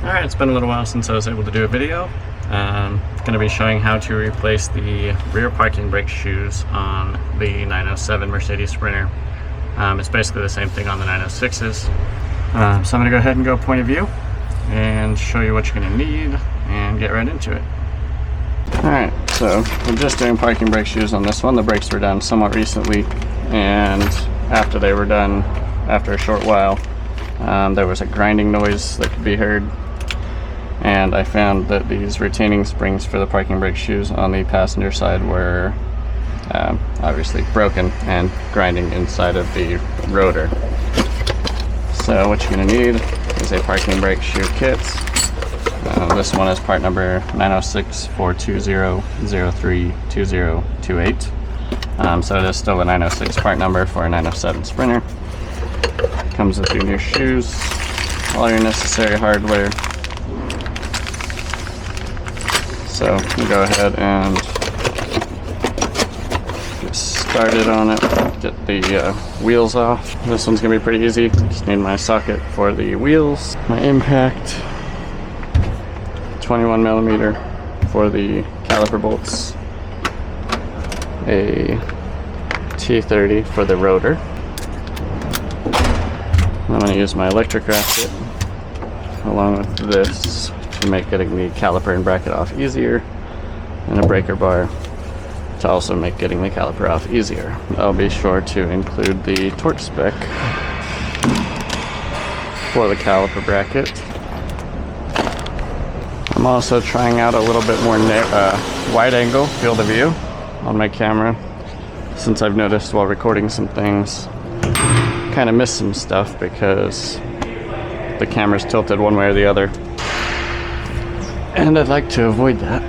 Alright, it's been a little while since I was able to do a video. I'm going to be showing how to replace the rear parking brake shoes on the 907 Mercedes Sprinter. It's basically the same thing on the 906s. So I'm going to go ahead and go point of view and show you what you're going to need and get right into it. Alright, so I'm just doing parking brake shoes on this one. The brakes were done somewhat recently, and after they were done, after a short while, there was a grinding noise that could be heard. And I found that these retaining springs for the parking brake shoes on the passenger side were obviously broken and grinding inside of the rotor. So what you're going to need is a parking brake shoe kit. This one is part number 906-420-03-2028. So it is still a 906 part number for a 907 Sprinter. Comes with your new shoes, all your necessary hardware. So you go ahead and get started on it, get the wheels off. This one's going to be pretty easy. Just need my socket for the wheels, my impact, 21mm for the caliper bolts, a T30 for the rotor. I'm going to use my electric ratchet along with this to make getting the caliper and bracket off easier, and a breaker bar to also make getting the caliper off easier. I'll be sure to include the torque spec for the caliper bracket. I'm also trying out a little bit more wide angle field of view on my camera, since I've noticed while recording some things kind of missed some stuff because the camera's tilted one way or the other. And I'd like to avoid that.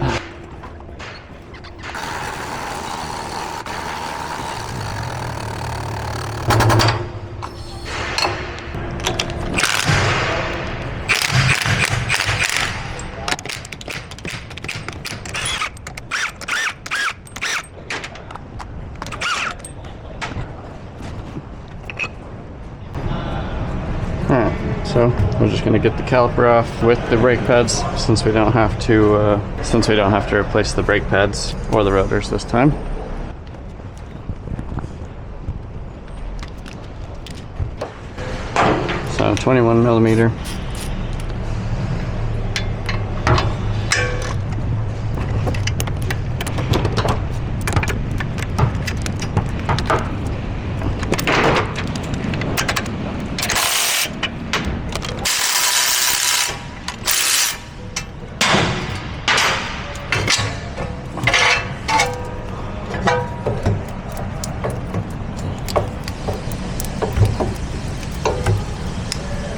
Alright, so we're just going to get the caliper off with the brake pads, since we don't have to replace the brake pads or the rotors this time. So 21mm.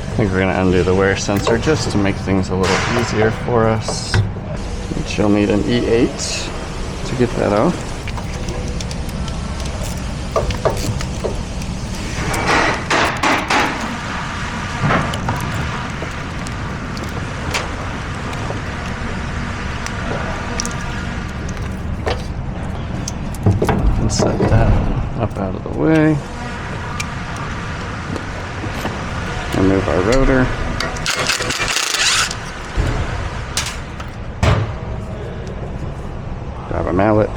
I think we're going to undo the wear sensor just to make things a little easier for us. But you'll need an E8 to get that off. And set that up out of the way. Remove our rotor. Grab a mallet.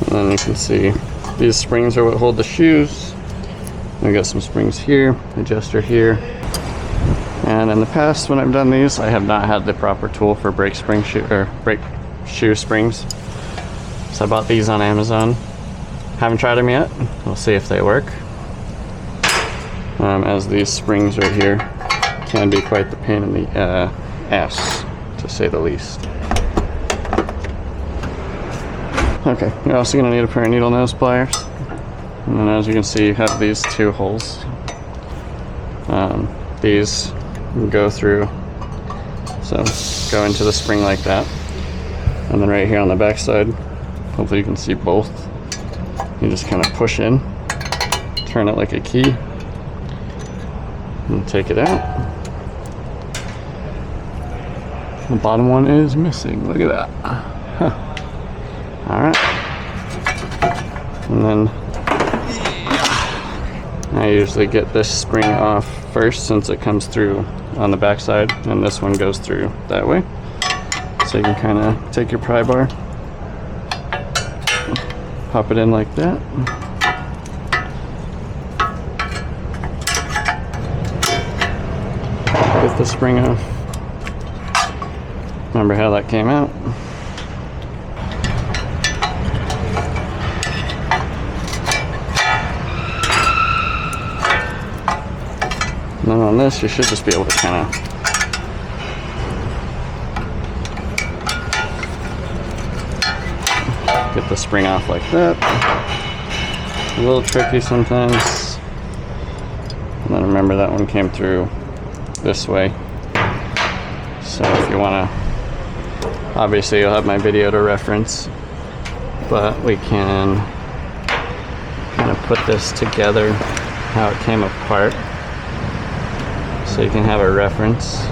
And then you can see these springs are what hold the shoes. We got some springs here, adjuster here. And in the past, when I've done these, I have not had the proper tool for brake shoe springs. So I bought these on Amazon. Haven't tried them yet. We'll see if they work. As these springs right here can be quite the pain in the ass, to say the least. Okay, you're also going to need a pair of needle nose pliers. And then as you can see, you have these two holes. These go through, so go into the spring like that, and then right here on the back side, hopefully you can see both, you just kind of push in, turn it like a key, and take it out. The bottom one is missing. Look at that. Huh. All right. And then I usually get this spring off first since it comes through on the back side, and this one goes through that way. So you can kind of take your pry bar, pop it in like that. Get the spring off. Remember how that came out? And then on this, you should just be able to kind of get the spring off like that. A little tricky sometimes. And then remember that one came through this way. So if you want to, obviously you'll have my video to reference, but we can kind of put this together how it came apart so you can have a reference.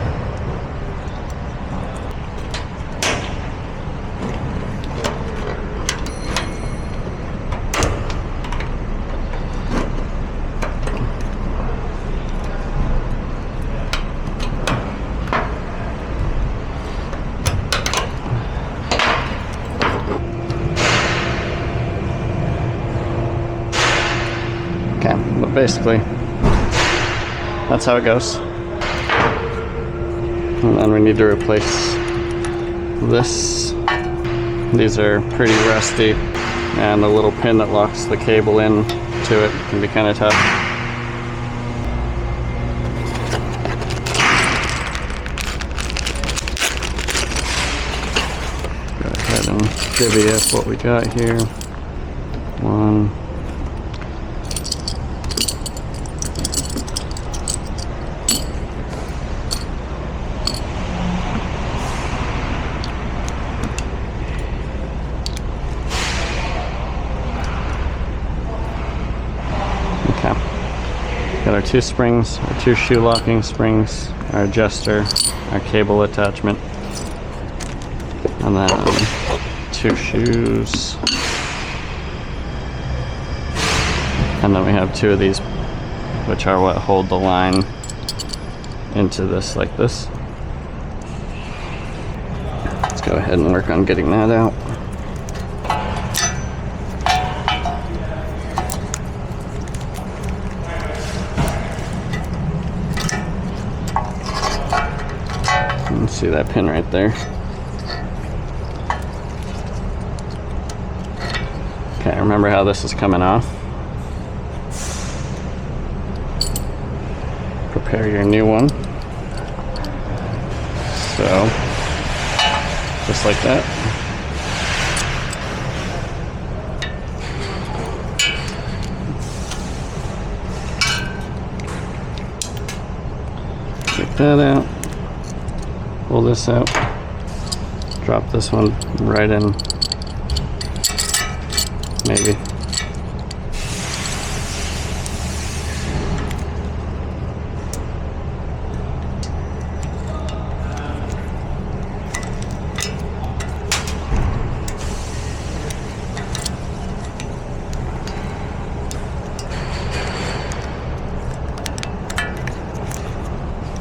Okay, but basically that's how it goes. And then we need to replace this. These are pretty rusty, and the little pin that locks the cable in to it can be kind of tough. Go ahead and divvy up what we got here. One. Got our two springs, our two shoe locking springs, our adjuster, our cable attachment, and then two shoes. And then we have two of these, which are what hold the line into this like this. Let's go ahead and work on getting that out. See that pin right there? Okay, remember how this is coming off? Prepare your new one. So, just like that. Take that out. Pull this out, drop this one right in, maybe.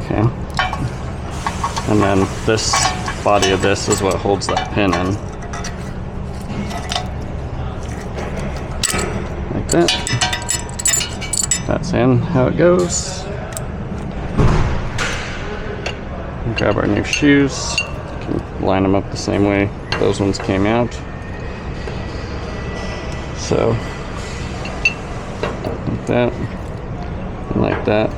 Okay. And then this body of this is what holds that pin in. Like that. That's in how it goes. Grab our new shoes. Can line them up the same way those ones came out. So, like that, and like that.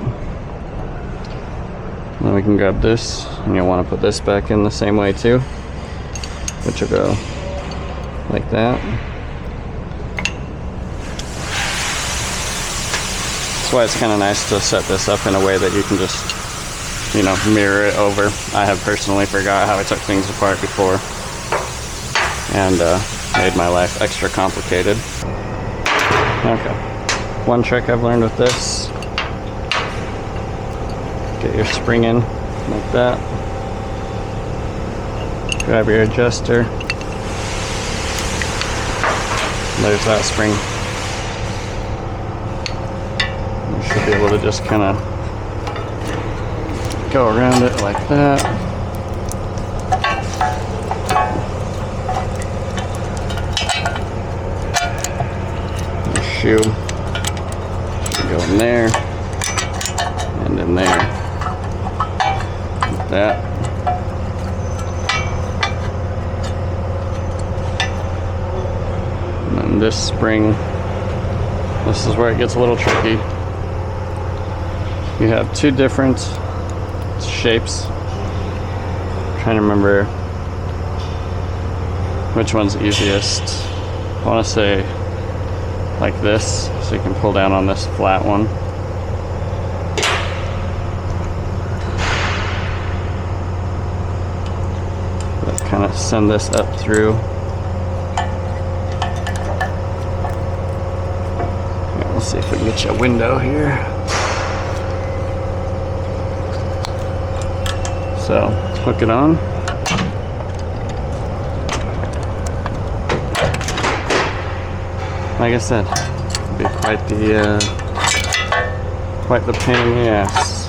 Then we can grab this, and you'll want to put this back in the same way too, which will go like that. That's why it's kind of nice to set this up in a way that you can just, you know, mirror it over. I have personally forgot how I took things apart before, and made my life extra complicated. Okay, one trick I've learned with this: get your spring in like that, grab your adjuster. There's that spring. You should be able to just kind of go around it like that. The shoe should go in there and in there. Like that. And then this spring, this is where it gets a little tricky. You have two different shapes. I'm trying to remember which one's easiest. I want to say like this, so you can pull down on this flat one. But kind of send this up through. Okay, let's see if we can get you a window here. So, hook it on. Like I said, it'll be quite the pain in the ass.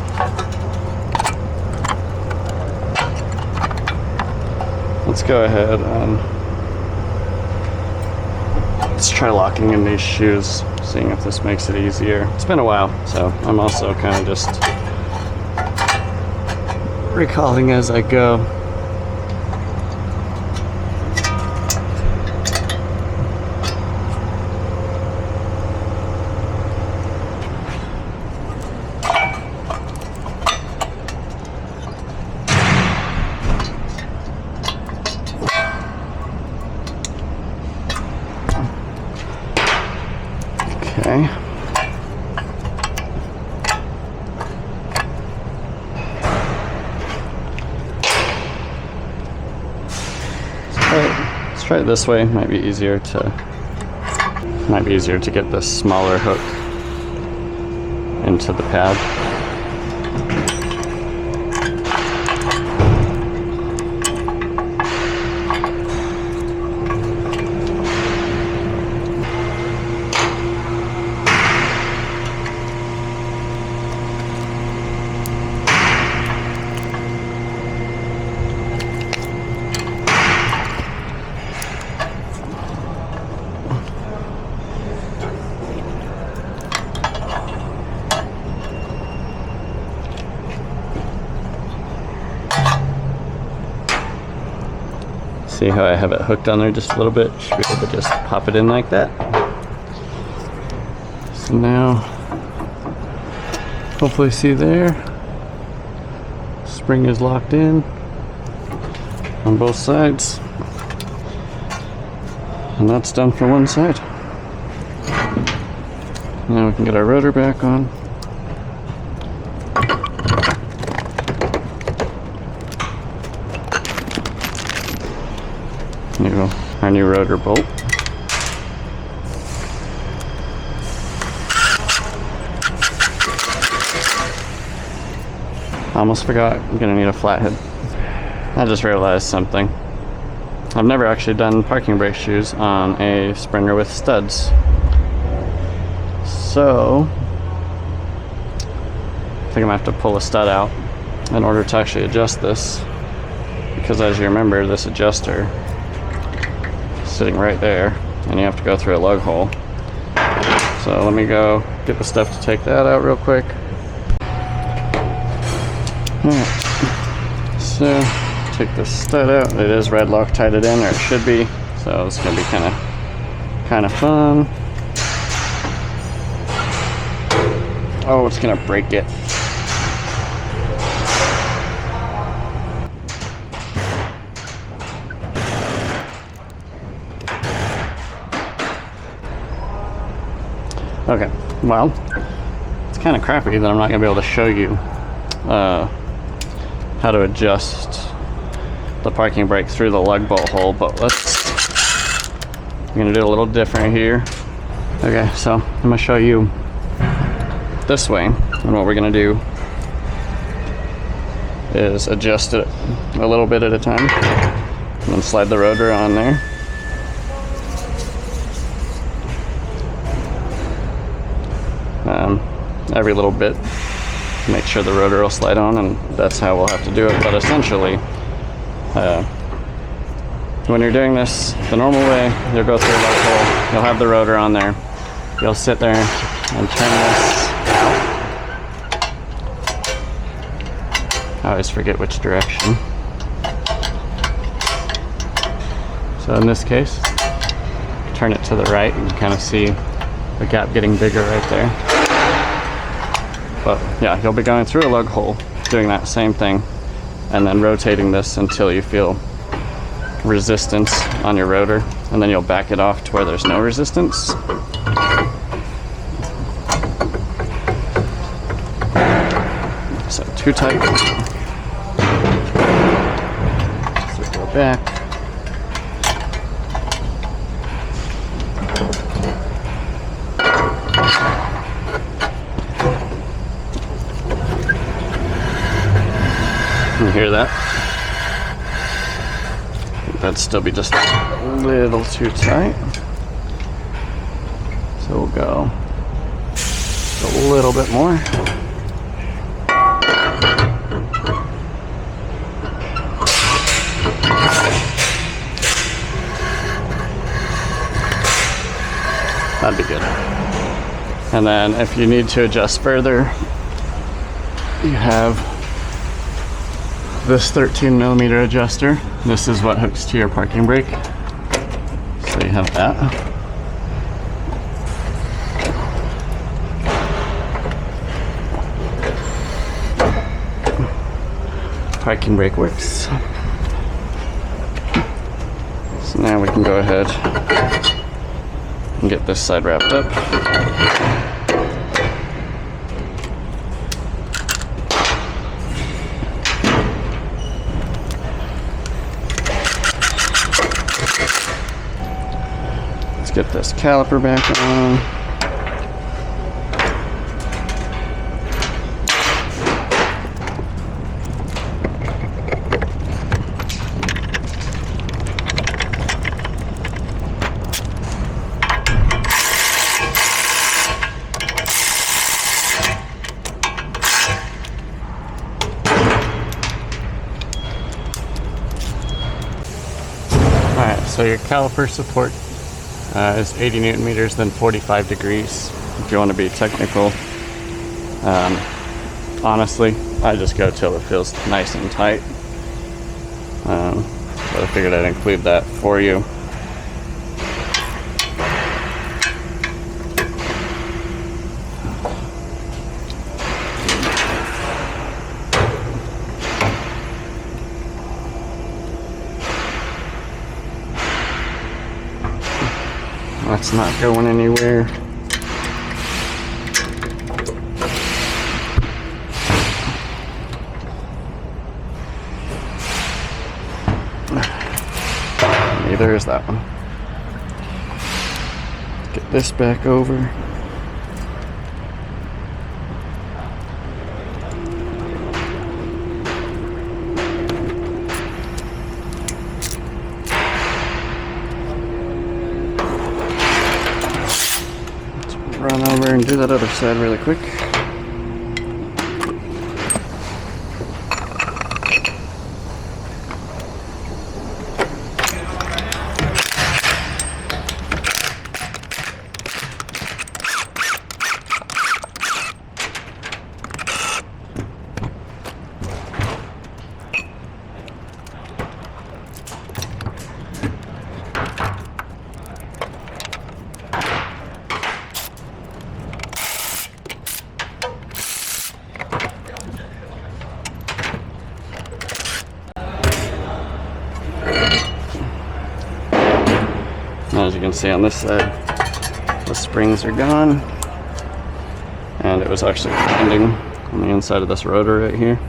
Let's go ahead and let's try locking in these shoes, seeing if this makes it easier. It's been a while, so I'm also kind of just recalling as I go. Okay. Let's try it this way. Might be easier to get this smaller hook into the pad. See how I have it hooked on there just a little bit? Should be able to just pop it in like that. So now, hopefully see there, spring is locked in on both sides. And that's done for one side. Now we can get our rotor back on. Our new rotor bolt. Almost forgot, I'm gonna need a flathead. I just realized something. I've never actually done parking brake shoes on a Springer with studs. So, I think I'm gonna have to pull a stud out in order to actually adjust this. Because as you remember, this adjuster sitting right there, and you have to go through a lug hole. So let me go get the stuff to take that out real quick. Alright, so take the stud out. It is red Loctited in, or it should be, so it's gonna be kind of fun. Oh, it's gonna break it. Okay, well, it's kind of crappy that I'm not going to be able to show you how to adjust the parking brake through the lug bolt hole, but I'm going to do it a little different here. Okay, so I'm going to show you this way, and what we're going to do is adjust it a little bit at a time. And then slide the rotor on there. Every little bit, make sure the rotor will slide on, and that's how we'll have to do it. But essentially, when you're doing this the normal way, you'll go through a lug hole, you'll have the rotor on there, you'll sit there and turn this out. I always forget which direction. So in this case, turn it to the right, and you kind of see the gap getting bigger right there. But yeah, you'll be going through a lug hole, doing that same thing, and then rotating this until you feel resistance on your rotor, and then you'll back it off to where there's no resistance. So too tight. So go back. You hear that? That'd still be just a little too tight. So we'll go a little bit more. That'd be good. And then if you need to adjust further, you have this 13mm adjuster. This is what hooks to your parking brake. So you have that. Parking brake works. So now we can go ahead and get this side wrapped up. Get this caliper back on. Alright, so your caliper support is 80 Newton meters, then 45 degrees if you want to be technical. Honestly, I just go till it feels nice and tight. But I figured I'd include that for you. That's not going anywhere. Neither is that one. Get this back over. Run over and do that other side really quick. As you can see on this side, the springs are gone, and it was actually bending on the inside of this rotor right here.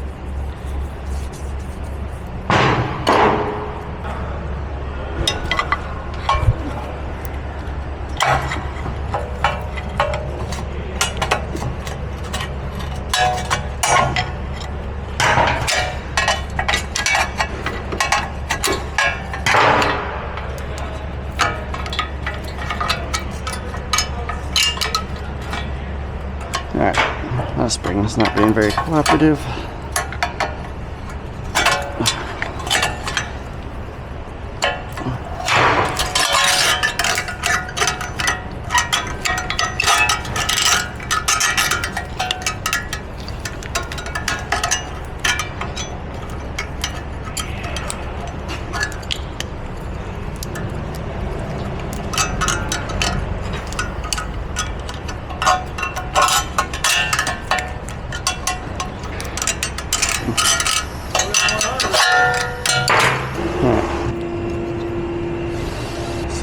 That spring is not being very cooperative.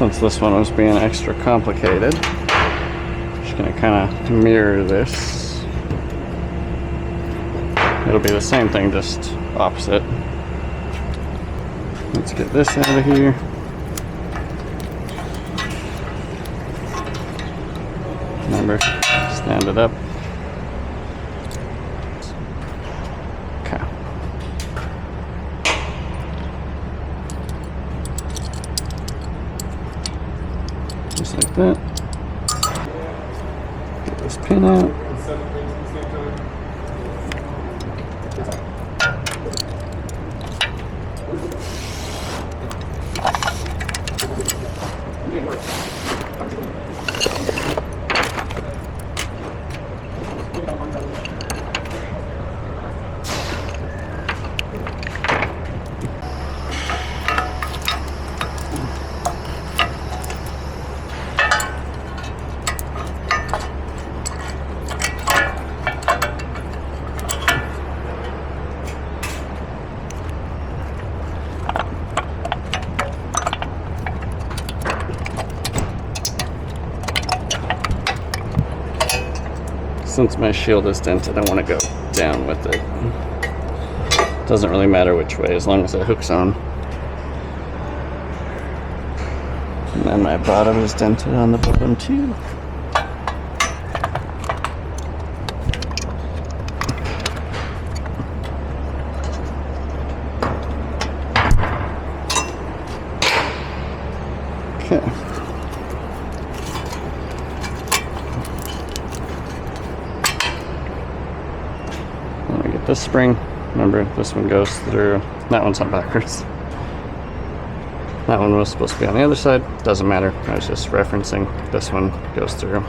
Since this one was being extra complicated, I'm just going to kind of mirror this. It'll be the same thing, just opposite. Let's get this out of here. Remember, stand it up. Okay. Just like that. Get this pin out. Since my shield is dented, I want to go down with it. Doesn't really matter which way, as long as it hooks on. And then my bottom is dented on the bottom too. Okay. This spring, remember, this one goes through, that one's on backwards. That one was supposed to be on the other side, doesn't matter, I was just referencing. This one goes through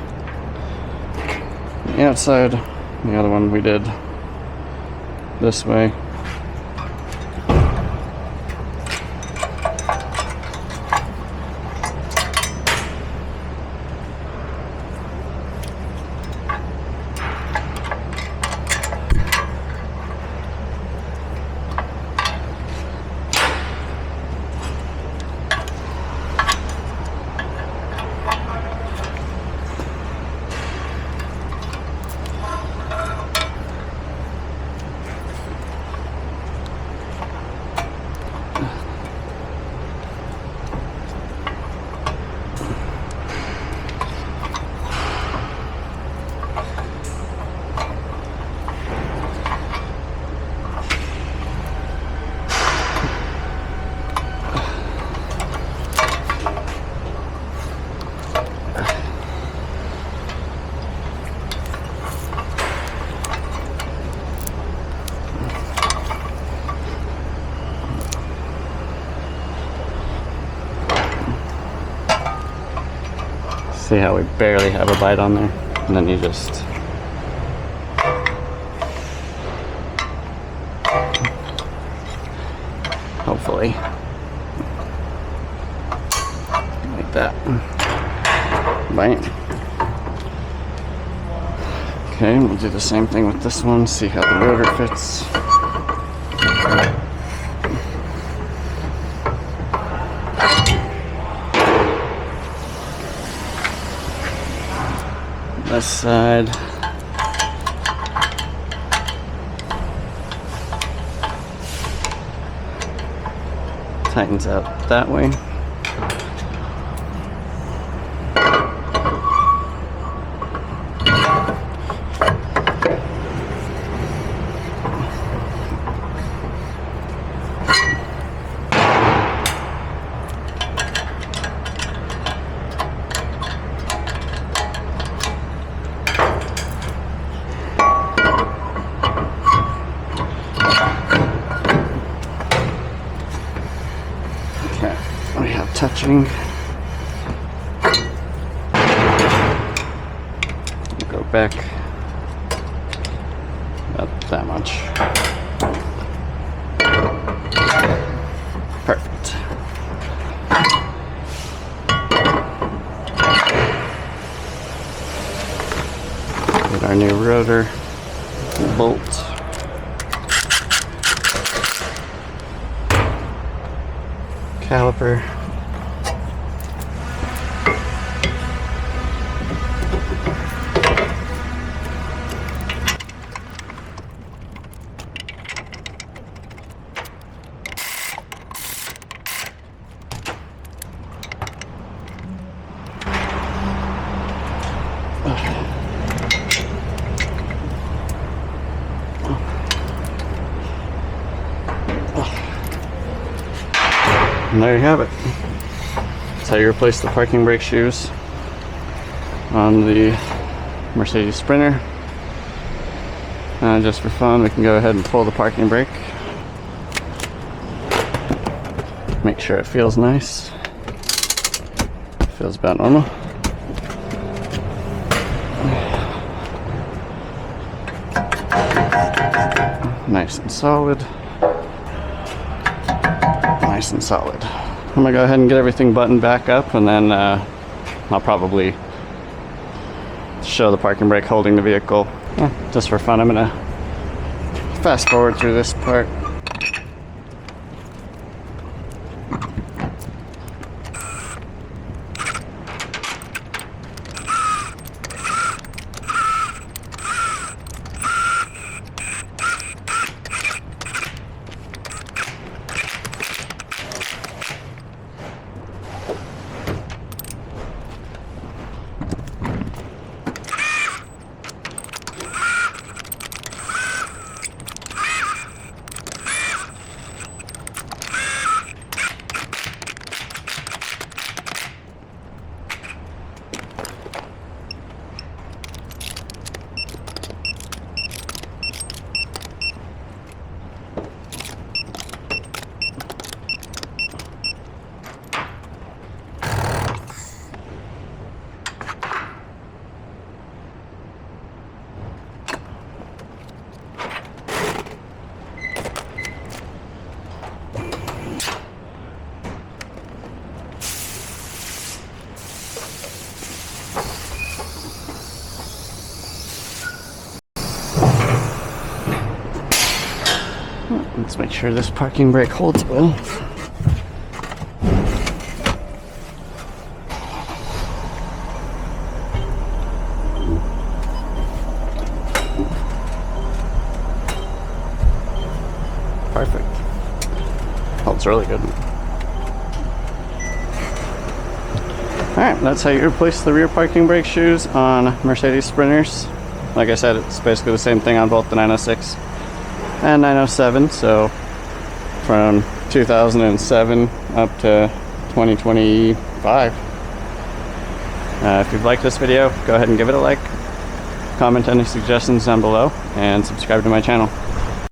the outside, the other one we did this way. See how we barely have a bite on there? And then you just hopefully like that. Bam. Okay, we'll do the same thing with this one, see how the rotor fits. This side. Tightens out that way. we have touching. Go back about that much. Perfect. Get our new rotor bolt. Caliper. And there you have it. That's how you replace the parking brake shoes on the Mercedes Sprinter. Just for fun, we can go ahead and pull the parking brake. Make sure it feels nice. Feels about normal. Nice and solid. Nice and solid. I'm gonna go ahead and get everything buttoned back up, and then I'll probably show the parking brake holding the vehicle. Just for fun, I'm gonna fast forward through this part. Let's make sure this parking brake holds well. Perfect. Holds really good. Alright, that's how you replace the rear parking brake shoes on Mercedes Sprinters. Like I said, it's basically the same thing on both the 906 and 907, so from 2007 up to 2025. If you've liked this video, go ahead and give it a like, comment any suggestions down below, and subscribe to my channel.